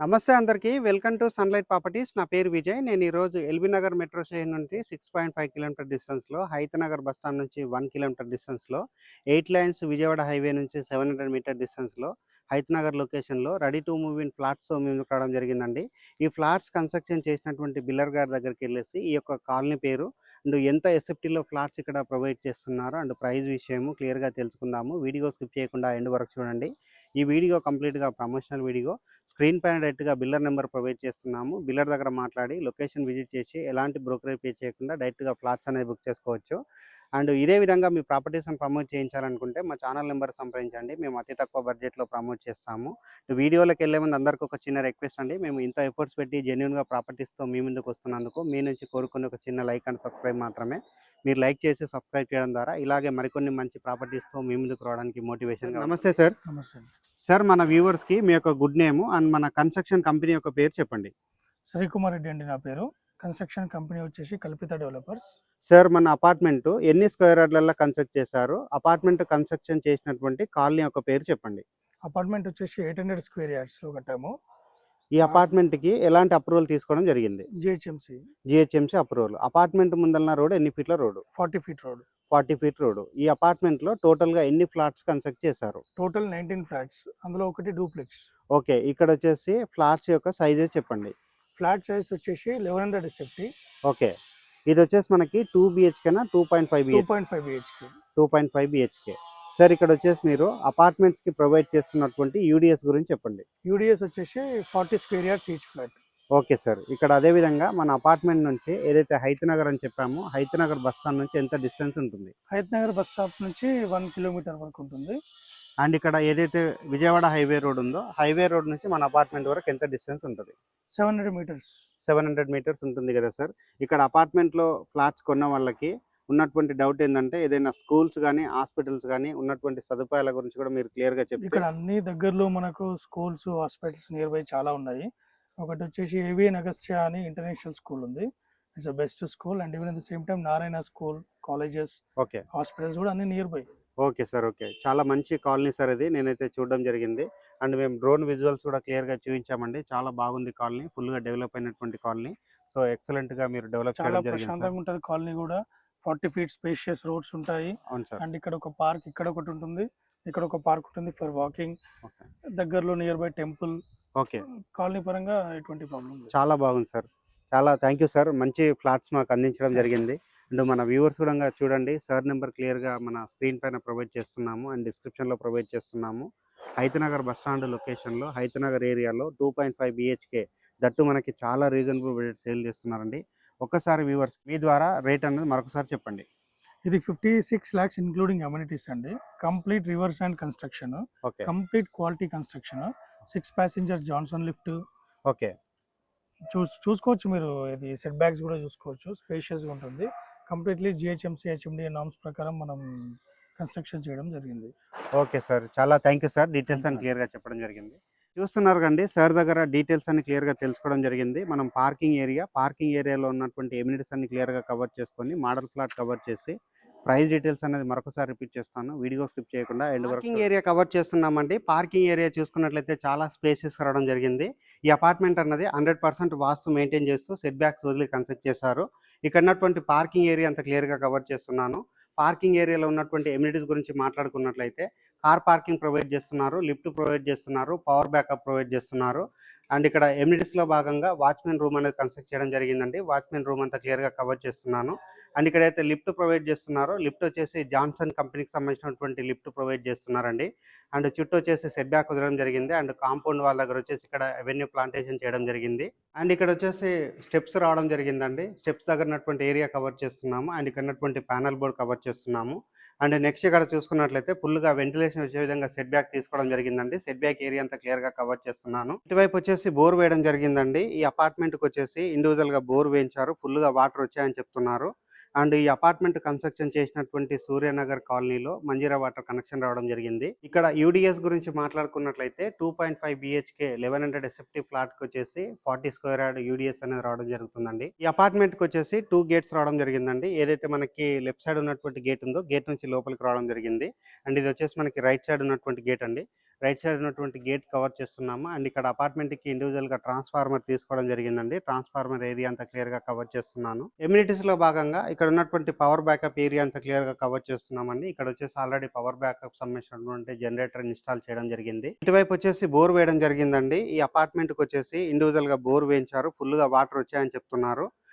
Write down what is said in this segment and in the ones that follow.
నమస్తే అందరికీ. Welcome to sunlight properties. నా పేరు విజయ్. నేను ఈరోజు ఎల్బీ నగర్ మెట్రో స్టేషన్ నుండి 6.5 కిలోమీటర్ డిస్టెన్స్‌లో, హైతనగర్ బస్ స్టాండ్ నుంచి 1 కిలోమీటర్ డిస్టెన్స్‌లో, 8 లైన్స్ విజయవాడ హైవే నుంచి 700 మీటర్ డిస్టెన్స్‌లో, హైతనగర్ లొకేషన్‌లో రెడీ టు మూవ్ ఇన్ ఫ్లాట్స్‌తో మేము రావడం జరిగిందండి. ఈ ఫ్లాట్స్ కన్‌స్ట్రక్షన్ చేసినటువంటి బిల్డర్ గారి దగ్గరికెళ్ళేసి ఈ యొక్క కాలనీ పేరు అండ్ ఎంత ఎస్ఎఫ్టీలో ఫ్లాట్స్ ఇక్కడ ప్రొవైడ్ చేస్తున్నారు అండ్ ప్రైస్ విషయము క్లియర్‌గా తెలుసుకుందాము. వీడియో స్కిప్ చేయకుండా ఎండ్ వరకు చూడండి. ఈ వీడియో కంప్లీట్‌గా ప్రమోషనల్ వీడియో. స్క్రీన్ పైన డైరెక్ట్‌గా బిల్డర్ నెంబర్ ప్రొవైడ్ చేస్తున్నాము. బిల్డర్ దగ్గర మాట్లాడి లొకేషన్ విజిట్ చేసి ఎలాంటి బ్రోకరేజ్ పే చేయకుండా డైరెక్ట్‌గా ఫ్లాట్స్ అనేవి బుక్ చేసుకోవచ్చు. అండ్ ఇదే విధంగా మీ ప్రాపర్టీస్‌ని ప్రమోట్ చేయించాలనుకుంటే మా ఛానల్ నెంబర్ సంప్రదించండి. మేము అతి తక్కువ బడ్జెట్‌లో ప్రమోట్ చేస్తాము. వీడియోలోకెళ్ళే ముందు అందరికీ ఒక చిన్న రిక్వెస్ట్ అండి. మేము ఇంత ఎఫర్ట్స్ పెట్టి జెన్యూన్‌గా ప్రాపర్టీస్‌తో మీ ముందుకు వస్తున్నందుకు మీ నుంచి కోరుకునే ఒక చిన్న లైక్ అండ్ సబ్స్క్రైబ్ మాత్రమే. మీరు లైక్ చేసి సబ్స్క్రైబ్ చేయడం ద్వారా ఇలాగే మరికొన్ని మంచి ప్రాపర్టీస్‌తో మీ ముందుకు రావడానికి మోటివేషన్‌గా. నమస్తే సార్. నమస్తే అండి. సార్ మన వ్యూవర్స్‌కి మీ యొక్క గుడ్ నేమ్ అండ్ మన కన్‌స్ట్రక్షన్ కంపెనీ యొక్క పేరు చెప్పండి. శ్రీకుమార్ రెడ్డి అండి నా పేరు. కన్స్ట్రక్షన్ కంపెనీ వచ్చేసి కల్పిత డెవలపర్స్. సార్ మన అపార్ట్మెంట్ ఎన్ని స్క్వేర్ యార్డ్‌లలో కన్స్ట్రక్ట్ చేశారు? అపార్ట్మెంట్ కన్స్ట్రక్షన్ చేసినటువంటి కాలనీ యొక్క పేరు చెప్పండి. అపార్ట్మెంట్ వచ్చేసి 800 స్క్వేర్ యార్డ్స్లో కట్టాము. ఈ అపార్ట్మెంట్‌కి ఎలాంటి అప్రూవల్ తీసుకోవడం జరిగింది? GHMC GHMC approval. అపార్ట్మెంట్ ముందలన రోడ్ ఎన్ని ఫీట్ల road? 40 feet road. 40 feet road. ఈ అపార్ట్మెంట్‌లో టోటల్‌గా ఎన్ని ఫ్లాట్స్ కన్స్ట్రక్ట్ చేశారు? టోటల్ 19 ఫ్లాట్స్, అందులో ఒకటి డూప్లెక్స్. ఓకే. ఇక్కడ వచ్చేసి ఫ్లాట్స్ యొక్క సైజెస్ చెప్పండి. ఫ్లాట్ సైజ్ వచ్చేసి 1100 ఎస్ఎఫ్టీ. ఓకే. ఇది వచ్చేసి మనకి 2 బిహెచ్కేనా 2.5 బిహెచ్కే? 2.5 బిహెచ్కే. 2.5 బిహెచ్కే. సార్ ఇక్కడ వచ్చేసి మీరు అపార్ట్మెంట్స్‌కి ప్రొవైడ్ చేస్తున్నటువంటి యూడిఎస్ గురించి చెప్పండి. యూడిఎస్ వచ్చేసి 40 square yards each flat. Okay sir. ఇక్కడ అదే విధంగా మన అపార్ట్మెంట్ నుంచి ఏదైతే హైతనగర్ అని చెప్పామో, హైతనగర్ బస్ స్టాండ్ నుంచి ఎంత డిస్టెన్స్ ఉంటుంది? హైతనగర్ బస్ స్టాప్ నుంచి 1 కిలోమీటర్ వరకు ఉంటుంది. అండ్ ఇక్కడ ఏదైతే విజయవాడ హైవే రోడ్ ఉందో, హైవే రోడ్ నుంచి మన అపార్ట్మెంట్ వరకు ఎంత డిస్టెన్స్ ఉంటుంది? 700 మీటర్స్. 700 మీటర్స్ ఉంటుంది కదా సార్. ఇక్కడ అపార్ట్మెంట్‌లో ఫ్లాట్స్ కొన్న వాళ్ళకి ఉన్నటువంటి డౌట్ ఏందంటే ఏదైనా స్కూల్స్ గానీ, హాస్పిటల్స్ గానీ ఉన్నటువంటి సదుపాయాల గురించి కూడా మీరు క్లియర్‌గా చెప్తే. ఇక్కడ అన్ని దగ్గరలో మనకు స్కూల్స్, హాస్పిటల్స్ నియర్ బై చాలా ఉన్నాయి. ఒకటి వచ్చేసి ఏవిఎన్ అగస్త్య అని ఇంటర్నేషనల్ స్కూల్ ఉంది. It's the best school. And even at the same time Narayana school, colleges, okay. Hospitals కూడా అన్ని near by. Okay sir. Okay. చాలా మంచి కాలనీ సార్ ఇది. నేనైతే చూడడం జరిగింది. అండ్ మేము డ్రోన్ విజువల్స్ కూడా క్లియర్‌గా చూయించామండి. చాలా బాగుంది కాలనీ. ఫుల్‌గా డెవలప్ అయినటువంటి కాలనీ. సో ఎక్సలెంట్‌గా మీరు డెవలప్ చాలా చేయడం జరిగింది సార్. ప్రశాంతంగా ఉంటుంది కాలనీ కూడా. 40 ఫీట్ స్పేషియస్ రోడ్స్ ఉంటాయి. అవును సార్. అండ్ ఇక్కడ ఒక పార్క్, ఇక్కడ ఒకటి ఉంటుంది, ఇక్కడ ఒక పార్క్ ఉంటుంది ఫర్ వాకింగ్. ఓకే. దగ్గరలో near by temple. Okay. Colony పరంగా ఎటువంటి ప్రాబ్లం లేదు. చాలా బాగుంది సార్. చాలా థ్యాంక్ యూ సార్. మంచి ఫ్లాట్స్ మాకు అందించడం జరిగింది. అండ్ మన వ్యూవర్స్ కూడా చూడండి, సార్ నెంబర్ క్లియర్‌గా మన స్క్రీన్ పైన ప్రొవైడ్ చేస్తున్నాము అండ్ డిస్క్రిప్షన్‌లో ప్రొవైడ్ చేస్తున్నాము. హైతనగర్ బస్ స్టాండ్ లొకేషన్‌లో, హైతనగర్ ఏరియాలో 2.5 బిహెచ్కే దట్టు మనకి చాలా రీజనబుల్ బడ్జెట్ సేల్ చేస్తున్నారండి. ఒక్కసారి వ్యూవర్స్ మీ ద్వారా రేట్ అనేది మరొకసారి చెప్పండి. ఇది 56 lakhs ఇంక్లూడింగ్ అమ్యూనిటీస్ అండి. Complete reverse and construction, okay. Complete quality construction, 6 passengers Johnson lift. Okay. చూసుకోవచ్చు మీరు. ఇది సెట్ బ్యాక్స్ కూడా చూసుకోవచ్చు. స్పేషియస్గా ఉంటుంది. కంప్లీట్లీ జిహెచ్ఎంసీ హెచ్ఎండిఏ నామ్స్ ప్రకారం మనం కన్స్ట్రక్షన్ చేయడం జరిగింది. Okay sir. చాలా థ్యాంక్ యూ సార్. డీటెయిల్స్ అన్ని క్లియర్‌గా చెప్పడం జరిగింది. చూస్తున్నారు కండి, సార్ దగ్గర డీటెయిల్స్ అన్ని క్లియర్‌గా తెలుసుకోవడం జరిగింది. మనం పార్కింగ్ ఏరియాలో ఉన్నటువంటి ఎమ్యూనిటీస్ అన్ని క్లియర్‌గా కవర్ చేసుకొని, మోడల్ ఫ్లాట్ కవర్ చేసి, ప్రైస్ డీటెయిల్స్ అనేది మరొకసారి రిపీట్ చేస్తాను. వీడియో స్కిప్ చేయకుండా ఎండ్ వరకు. పార్కింగ్ ఏరియా కవర్ చేస్తున్నామండి. పార్కింగ్ ఏరియా చూసుకున్నట్లయితే చాలా స్పేసెస్‌గా రావడం జరిగింది. ఈ అపార్ట్మెంట్ అన్నది 100% వాస్తు మెయింటైన్ చేస్తూ సెట్ బ్యాక్స్ వదిలి కన్స్ట్రక్ట్ చేశారు. ఇక్కడ ఉన్నటువంటి పార్కింగ్ ఏరియా అంతా క్లియర్‌గా కవర్ చేస్తున్నాను. పార్కింగ్ ఏరియాలో ఉన్నటువంటి ఎమ్యూనిటీస్ గురించి మాట్లాడుకున్నట్లయితే కార్ పార్కింగ్ ప్రొవైడ్ చేస్తున్నారు, లిఫ్ట్ ప్రొవైడ్ చేస్తున్నారు, పవర్ బ్యాకప్ ప్రొవైడ్ చేస్తున్నారు. అండ్ ఇక్కడ ఎమ్యూనిటీస్‌లో భాగంగా వాచ్‌మెన్ రూమ్ అనేది కన్స్ట్రక్ట్ చేయడం జరిగిందండి. వాచ్‌మెన్ రూమ్ అంతా క్లియర్‌గా కవర్ చేస్తున్నాను. అండ్ ఇక్కడైతే లిఫ్ట్ ప్రొవైడ్ చేస్తున్నారో, లిఫ్ట్ వచ్చేసి జాన్సన్ కంపెనీకి సంబంధించినటువంటి లిఫ్ట్ ప్రొవైడ్ చేస్తున్నారండి. అండ్ చుట్టూ వచ్చేసి సెట్ బ్యాక్ వదలడం జరిగింది. అండ్ కాంపౌండ్ వాళ్ళ దగ్గర వచ్చేసి ఇక్కడ అవెన్యూ ప్లాంటేషన్ చేయడం జరిగింది. అండ్ ఇక్కడ వచ్చేసి స్టెప్స్ రావడం జరిగిందండి. స్టెప్స్ దగ్గర ఉన్నటువంటి ఏరియా కవర్ చేస్తున్నాము. అండ్ ఇక్కడ ఉన్నటువంటి ప్యానల్ బోర్డ్ కవర్ చేస్తున్నాము. అండ్ నెక్స్ట్ ఇక్కడ చూసుకున్నట్లయితే ఫుల్‌గా వెంటిలేషన్ వచ్చే విధంగా సెట్ బ్యాక్ తీసుకోవడం జరిగిందండి. సెట్ బ్యాక్ ఏరియా అంతా క్లియర్‌గా కవర్ చేస్తున్నాను. ఇటువైపు వచ్చేసి బోర్ వేయడం జరిగిందండి. ఈ అపార్ట్మెంట్‌కి వచ్చేసి ఇండివిజువల్‌గా బోర్ వేయించారు. ఫుల్‌గా వాటర్ వచ్చాయని చెప్తున్నారు. అండ్ ఈ అపార్ట్మెంట్ కన్స్ట్రక్షన్ చేసినటువంటి సూర్యనగర్ కాలనీలో మంజీరా వాటర్ కనెక్షన్ రావడం జరిగింది. ఇక్కడ యూడిఎస్ గురించి మాట్లాడుకున్నట్లయితే 2.5 బిహెచ్కే 1100 ఎస్ఎఫ్టీ ఫ్లాట్‌కి వచ్చేసి 40 స్క్వేర్ యార్డ్ యూడిఎస్ అనేది రావడం జరుగుతుందండి. ఈ అపార్ట్మెంట్‌కి వచ్చేసి 2 గేట్స్ రావడం జరిగిందండి. ఏదైతే మనకి లెఫ్ట్ సైడ్ ఉన్నటువంటి గేట్ ఉందో, గేట్ నుంచి లోపలికి రావడం జరిగింది. అండ్ ఇది వచ్చేసి మనకి రైట్ సైడ్ ఉన్నటువంటి గేట్ అండి. రైట్ సైడ్ ఉన్నటువంటి గేట్ కవర్ చేస్తున్నాము. అండ్ ఇక్కడ అపార్ట్మెంట్కి ఇండివిజువల్గా ట్రాన్స్ఫార్మర్ తీసుకోవడం జరిగిందండి. ట్రాన్స్ఫార్మర్ ఏరియా అంతా క్లియర్గా కవర్ చేస్తున్నాను. ఎమ్యూనిటీస్లో భాగంగా ఇక్కడ ఉన్నటువంటి పవర్ బ్యాకప్ ఏరియా అంతా క్లియర్గా కవర్ చేస్తున్నామండి. ఇక్కడ వచ్చేసి ఆల్రెడీ పవర్ బ్యాకప్ సంబంధించినటువంటి జనరేటర్ ఇన్స్టాల్ చేయడం జరిగింది. ఇటువైపు వచ్చేసి బోర్ వేయడం జరిగిందండి. ఈ అపార్ట్మెంట్కి వచ్చేసి ఇండివిజువల్గా బోర్ వేయించారు, ఫుల్గా వాటర్ వచ్చాయని చెప్తున్నారు.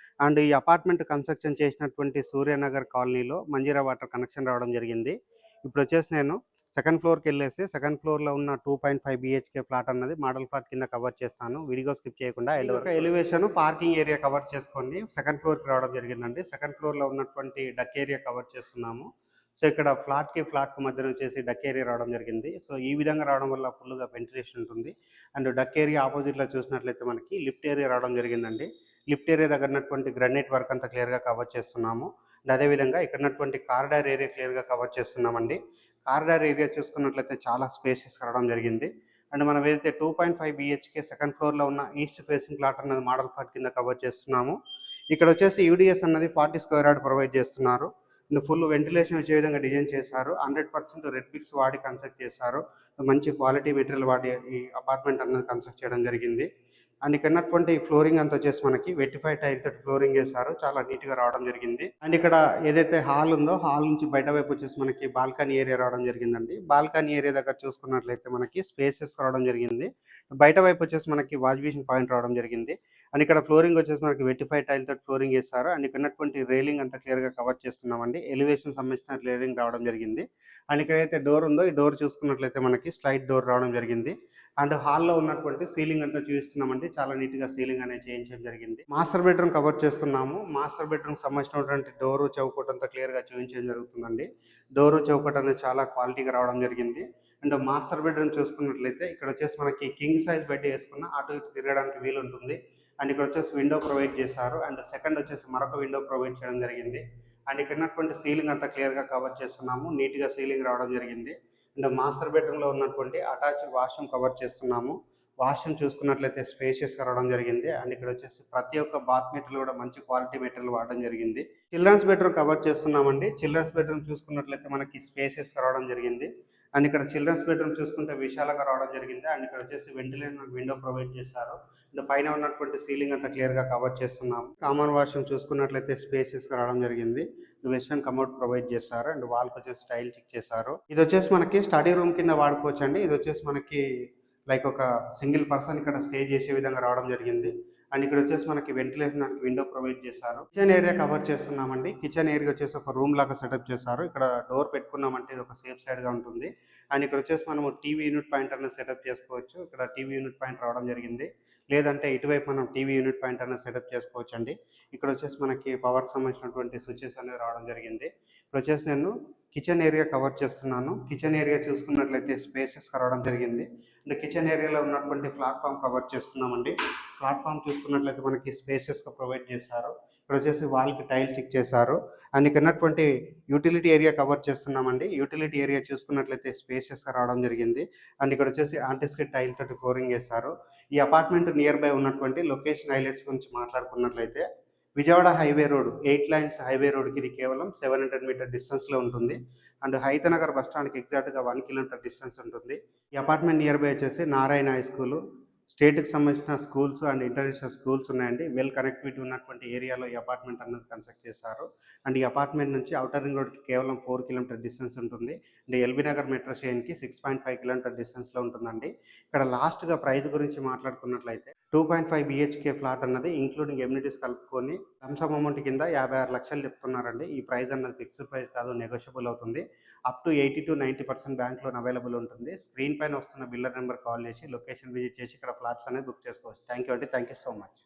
అండ్ ఈ అపార్ట్మెంట్ కన్స్ట్రక్షన్ చేసినటువంటి సూర్యనగర్ కాలనీలో మంజీరా వాటర్ కనెక్షన్ రావడం జరిగింది. ఇప్పుడు వచ్చేసి నేను సెకండ్ ఫ్లోర్కి వెళ్ళేసి సెకండ్ ఫ్లోర్లో ఉన్న 2.5 బిహెచ్కే ఫ్లాట్ అన్నది మోడల్ ఫ్లాట్ కింద కవర్ చేస్తాను. వీడియో స్కిప్ చేయకుండా ఎలివేషన్ పార్కింగ్ ఏరియా కవర్ చేసుకొని సెకండ్ ఫ్లోర్కి రావడం జరిగిందండి. సెకండ్ ఫ్లోర్లో ఉన్నటువంటి డక్ ఏరియా కవర్ చేస్తున్నాము. సో ఇక్కడ ఫ్లాట్కి మధ్యన వచ్చేసి డక్ ఏరియా రావడం జరిగింది. సో ఈ విధంగా రావడం వల్ల ఫుల్గా వెంటిలేషన్ ఉంటుంది. అండ్ డక్ ఏరియా ఆపోజిట్లో చూసినట్లయితే మనకి లిఫ్ట్ ఏరియా రావడం జరిగిందండి. లిఫ్ట్ ఏరియా దగ్గర ఉన్నటువంటి గ్రానైట్ వర్క్ అంతా క్లియర్గా కవర్ చేస్తున్నాము. అండ్ అదేవిధంగా ఇక్కడ ఉన్నటువంటి కారిడార్ ఏరియా క్లియర్గా కవర్ చేస్తున్నామండి. కారిడార్ ఏరియా చూసుకున్నట్లయితే చాలా స్పేసెస్ రావడం జరిగింది. అండ్ మనం ఏదైతే 2.5 బిహెచ్కే సెకండ్ ఫ్లోర్లో ఉన్న ఈస్ట్ ఫేసింగ్ ప్లాట్ అన్నది మోడల్ ప్లాట్ కింద కవర్ చేస్తున్నాము. ఇక్కడ వచ్చేసి యూడిఎస్ అన్నది 40 స్క్వేర్ యార్డ్ ప్రొవైడ్ చేస్తున్నారు. ఫుల్ వెంటిలేషన్ వచ్చే విధంగా డిజైన్ చేశారు. 100% రెడ్ బిక్స్ వాడి కన్స్ట్రక్ట్ చేశారు. మంచి క్వాలిటీ మెటీరియల్ వాడి ఈ అపార్ట్మెంట్ అన్నది కన్స్ట్రక్ట్ చేయడం జరిగింది. అండ్ ఇక్కడ ఉన్నటువంటి ఫ్లోరింగ్ అంతా వచ్చేసి మనకి వెట్టిఫై టైల్స్ తోటి ఫ్లోరింగ్ వేశారు. చాలా నీట్గా రావడం జరిగింది. అండ్ ఇక్కడ ఏదైతే హాల్ ఉందో హాల్ నుంచి బయట వైపు వచ్చేసి మనకి బాల్కనీ ఏరియా రావడం జరిగిందండి. బాల్కనీ ఏరియా దగ్గర చూసుకున్నట్లయితే మనకి స్పేసెస్ రావడం జరిగింది. బయట వైపు వచ్చేసి మనకి వాష్ బేసిన్ పాయింట్ రావడం జరిగింది. అండ్ ఇక్కడ ఫ్లోరింగ్ వచ్చేసి మనకి వెట్టిఫై టైల్ తోటి ఫ్లోరింగ్ వేస్తారు. అండ్ ఇక్కడ ఉన్నటువంటి రైలింగ్ అంతా క్లియర్గా కవర్ చేస్తున్నామండి. ఎలివేషన్ సంబంధించిన రైలింగ్ రావడం జరిగింది. అండ్ ఇక్కడ అయితే డోర్ ఉందో ఈ డోర్ చూసుకున్నట్లయితే మనకి స్లైడ్ డోర్ రావడం జరిగింది. అండ్ హాల్లో ఉన్నటువంటి సీలింగ్ అంతా చూపిస్తున్నామండి. చాలా నీట్గా సీలింగ్ అనేది చేయించడం జరిగింది. మాస్టర్ బెడ్రూమ్ కవర్ చేస్తున్నాము. మాస్టర్ బెడ్రూమ్ సంబంధించినటువంటి డోరు చౌకట్ అంతా క్లియర్గా చూపించడం జరుగుతుందండి. డోరు చౌకట్ అనేది చాలా క్వాలిటీగా రావడం జరిగింది. అండ్ మాస్టర్ బెడ్రూమ్ చూసుకున్నట్లయితే ఇక్కడ వచ్చేసి మనకి కింగ్ సైజ్ బెడ్ వేసుకున్న అటు ఇటు తిరగడానికి వీలు ఉంటుంది. అండ్ ఇక్కడ వచ్చేసి విండో ప్రొవైడ్ చేశారు. అండ్ సెకండ్ వచ్చేసి మరొక విండో ప్రొవైడ్ చేయడం జరిగింది. అండ్ ఇక్కడ ఉన్నటువంటి సీలింగ్ అంతా క్లియర్గా కవర్ చేస్తున్నాము. నీట్గా సీలింగ్ రావడం జరిగింది. అండ్ మాస్టర్ బెడ్రూమ్లో ఉన్నటువంటి అటాచ్ వాష్రూమ్ కవర్ చేస్తున్నాము. వాష్రూమ్ చూసుకున్నట్లయితే స్పేషియస్గా రావడం జరిగింది. అండ్ ఇక్కడ వచ్చేసి ప్రతి ఒక్క బాత్ మెటీరియల్ కూడా మంచి క్వాలిటీ మెటీరియల్ వాడడం జరిగింది. చిల్డ్రన్స్ బెడ్రూమ్ కవర్ చేస్తున్నామండి. చిల్డ్రన్స్ బెడ్రూమ్ చూసుకున్నట్లయితే మనకి స్పేషియస్గా రావడం జరిగింది. అండ్ ఇక్కడ చిల్డ్రన్స్ బెడ్రూమ్ చూసుకుంటే విశాలంగా రావడం జరిగింది. అండ్ ఇక్కడ వచ్చేసి వెంటిలేషన్ విండో ప్రొవైడ్ చేశారు. అండ్ పైన ఉన్నటువంటి సీలింగ్ అంతా క్లియర్గా కవర్ చేస్తున్నాము. కామన్ వాష్రూమ్ చూసుకున్నట్లయితే స్పేషియస్గా రావడం జరిగింది. వెస్టర్న్ కమోడ్ ప్రొవైడ్ చేశారు. అండ్ వాల్కి వచ్చేసి టైల్ చెక్ చేశారు. ఇది వచ్చేసి మనకి స్టడీ రూమ్ కింద వాడుకోవచ్చు అండి. ఇది వచ్చేసి మనకి లైక్ ఒక సింగిల్ పర్సన్ ఇక్కడ స్టే చేసే విధంగా రావడం జరిగింది. అండ్ ఇక్కడ వచ్చేసి మనకి వెంటిలేషన్ విండో ప్రొవైడ్ చేశారు. కిచెన్ ఏరియా కవర్ చేస్తున్నామండి. కిచెన్ ఏరియా వచ్చేసి ఒక రూమ్ లాగా సెటప్ చేశారు. ఇక్కడ డోర్ పెట్టుకున్నామంటే ఇది ఒక సేఫ్ సైడ్ గా ఉంటుంది. అండ్ ఇక్కడ వచ్చేసి మనము టీవీ యూనిట్ పాయింట్ అనేది సెటప్ చేసుకోవచ్చు. ఇక్కడ టీవీ యూనిట్ పాయింట్ రావడం జరిగింది. లేదంటే ఇటువైపు మనం టీవీ యూనిట్ పాయింట్ అనేది సెటప్ చేసుకోవచ్చు అండి. ఇక్కడ వచ్చేసి మనకి పవర్కి సంబంధించినటువంటి స్విచెస్ అనేది రావడం జరిగింది. ఇప్పుడు వచ్చేసి నేను కిచెన్ ఏరియా కవర్ చేస్తున్నాను. కిచెన్ ఏరియా చూసుకున్నట్లయితే స్పేసెస్ రావడం జరిగింది. అండ్ కిచెన్ ఏరియాలో ఉన్నటువంటి ప్లాట్ఫామ్ కవర్ చేస్తున్నామండి. ప్లాట్ఫామ్ చూసుకున్నట్లయితే మనకి స్పేసెస్గా ప్రొవైడ్ చేశారు. ఇక్కడ వచ్చేసి వాల్కి టైల్ చెక్ చేశారు. అండ్ ఇక్కడ ఉన్నటువంటి యూటిలిటీ ఏరియా కవర్ చేస్తున్నామండి. యూటిలిటీ ఏరియా చూసుకున్నట్లయితే స్పేసెస్గా రావడం జరిగింది. అండ్ ఇక్కడ వచ్చేసి ఆంటిస్కిడ్ టైల్ తోటి ఫ్లోరింగ్ చేశారు. ఈ అపార్ట్మెంట్ నియర్ బై ఉన్నటువంటి లొకేషన్ హైలైట్స్ గురించి మాట్లాడుకున్నట్లయితే Vijayawada highway road 8 lines highway రోడ్కి ఇది కేవలం 700 మీటర్ డిస్టెన్స్లో ఉంటుంది. అండ్ హైతనగర్ బస్ స్టాండ్కి ఎగ్జాక్ట్గా 1 కిలోమీటర్ డిస్టెన్స్ ఉంటుంది. ఈ అపార్ట్మెంట్ నియర్ బై వచ్చేసి నారాయణ హై స్కూలు, స్టేట్కి సంబంధించిన స్కూల్స్ అండ్ ఇంటర్నేషనల్ స్కూల్స్ ఉన్నాయండి. వెల్ కనెక్టివిటీ ఉన్నటువంటి ఏరియాలో ఈ అపార్ట్మెంట్ అన్నది కన్స్ట్రక్ట్ చేశారు. అండ్ ఈ అపార్ట్మెంట్ నుంచి ఔటర్ రింగ్ రోడ్కి కేవలం 4 కిలోమీటర్ డిస్టెన్స్ ఉంటుంది. అండ్ ఎల్బీ నగర్ మెట్రో స్టేషన్కి 6.5 కిలోమీటర్ డిస్టెన్స్లో ఉంటుందండి. ఇక్కడ లాస్ట్గా ప్రైస్ గురించి మాట్లాడుకున్నట్లయితే 2.5 బిహెచ్కే ఫ్లాట్ అన్నది ఇంక్లూడింగ్ ఎమ్యూనిటీస్ కలుపుకొని లంసమ్ అమౌంట్ కింద 56 లక్షలు చెప్తున్నారండి. ఈ ప్రైస్ అన్నది ఫిక్స్డ్ ప్రైస్ కాదు, నెగోషియబుల్ అవుతుంది. Up to 80 to 90% bank loan available ఉంటుంది. స్క్రీన్ పైన వస్తున్న బిల్లర్ నెంబర్ కాల్ చేసి లొకేషన్ విజిట్ చేసి ఇక్కడ ఫ్లాట్స్ అనేది బుక్ చేసుకోవచ్చు. థ్యాంక్ యూ అండి. Thank you so much.